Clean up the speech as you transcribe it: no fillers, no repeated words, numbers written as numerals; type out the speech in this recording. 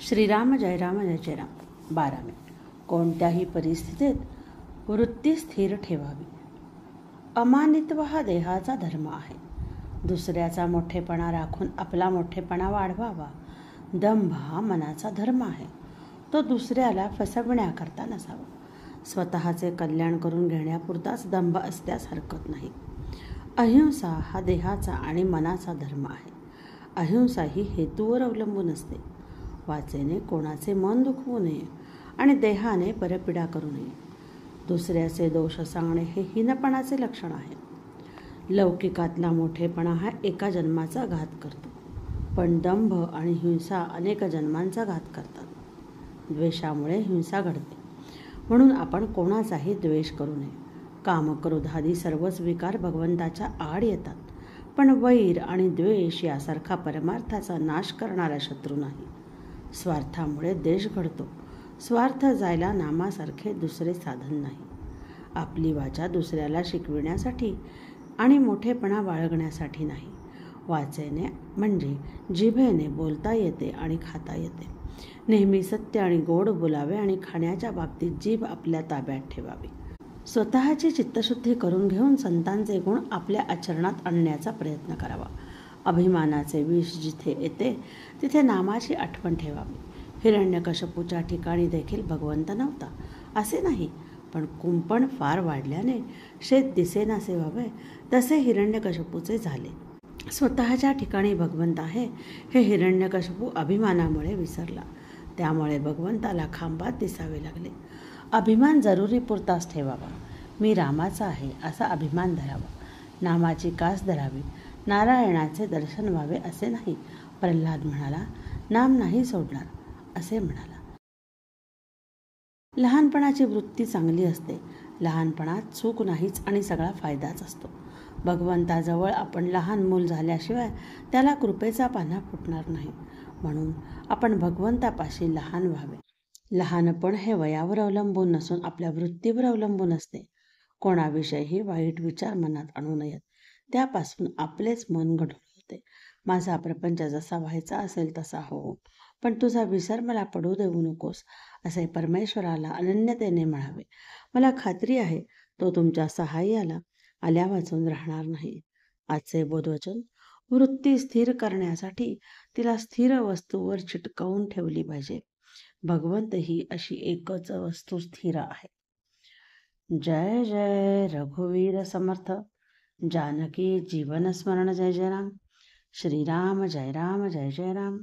श्रीराम जय राम जय जय राम. 12. कोणत्याही परिस्थितीत वृत्ती स्थिर ठेवावी. अमानित्व हा देहाचा धर्म आहे. दुसऱ्याचा मोठेपणा राखून आपला मोठेपणा वाढवावा. दंभ हा मनाचा धर्म आहे. तो दुसऱ्याला फसवण्याकरता नसावा. स्वतःचे कल्याण करून घेण्यापुरताच दंभ असल्यास हरकत नाही. अहिंसा हा देहाचा आणि मनाचा धर्म आहे. अहिंसा ही हेतूवर अवलंबून असते. वाचेने कोणाचे मन दुखवू नये आणि देहाने परपीडा करू नये. दुसऱ्याचे दोष सांगणे हे हीनपणाचे लक्षण आहे. लौकिकातला मोठेपणा हा एका जन्माचा घात करतो, पण दंभ आणि हिंसा अनेक जन्मांचा घात करतात. द्वेषामुळे हिंसा घडते, म्हणून आपण कोणाचाही द्वेष करू नये. काम, क्रोधादी सर्वच विकार भगवंताच्या आड येतात, पण वैर आणि द्वेष यासारखा परमार्थाचा नाश करणारा शत्रू नाही. स्वार्थामुळे देश घडतो. स्वार्थ जायला नामासारखे दुसरे साधन नाही. आपली वाचा दुसऱ्याला शिकविण्यासाठी आणि मोठेपणा बाळगण्यासाठी नाही. वाचेने म्हणजे जिभेने बोलता येते आणि खाता येते. नेहमी सत्य आणि गोड बोलावे आणि खाण्याच्या बाबतीत जीभ आपल्या ताब्यात ठेवावी. स्वतःची चित्तशुद्धी करून घेऊन संतांचे गुण आपल्या आचरणात आणण्याचा प्रयत्न करावा. अभिमानाचे विष जिथे येते तिथे नामाची आठवण ठेवावी. हिरण्यकश्यपूच्या ठिकाणी देखील भगवंत नव्हता असे नाही, पण कुंपण फार वाढल्याने शेत दिसेनासे व्हावे तसे हिरण्यकश्यपूचे झाले. स्वतःच्या ठिकाणी भगवंत आहे हे हिरण्यकश्यपू अभिमानामुळे विसरला. त्यामुळे भगवंताला खांबात दिसावे लागले. अभिमान जरुरीपुरताच ठेवावा. मी रामाचा आहे असा अभिमान धरावा. नामाची कास धरावी. नारायणाचे दर्शन व्हावे असे नाही. प्रल्हाद म्हणाला, नाम नाही सोडणार असे म्हणाला. लहानपणाची वृत्ती चांगली असते. लहानपणात चूक नाहीच आणि सगळा फायदाच असतो. भगवंताजवळ आपण लहान मूल झाल्याशिवाय त्याला कृपेचा पान्हा फुटणार नाही. म्हणून आपण भगवंतापाशी लहान व्हावे. लहानपण हे वयावर अवलंबून नसून आपल्या वृत्तीवर अवलंबून असते. कोणाविषयीही वाईट विचार मनात आणू नयेत. त्यापासून आपलेच मन गढूळ होते. माझा प्रपंच जसा व्हायचा असेल तसा हो, पण तुझा विसर मला पडू देऊ नकोस असे परमेश्वराला अनन्यतेने म्हणावे. मला खात्री आहे तो तुमच्या सहाय्याला आल्या वाचून राहणार नाही. आजचे बोधवचन: वृत्ती स्थिर करण्यासाठी तिला स्थिर वस्तूवर चिटकवून ठेवली पाहिजे. भगवंत ही अशी एकच वस्तू स्थिर आहे. जय जय रघुवीर समर्थ. जानकी जीवन स्मरण. जय जय राम. श्रीराम जय राम जय जय राम.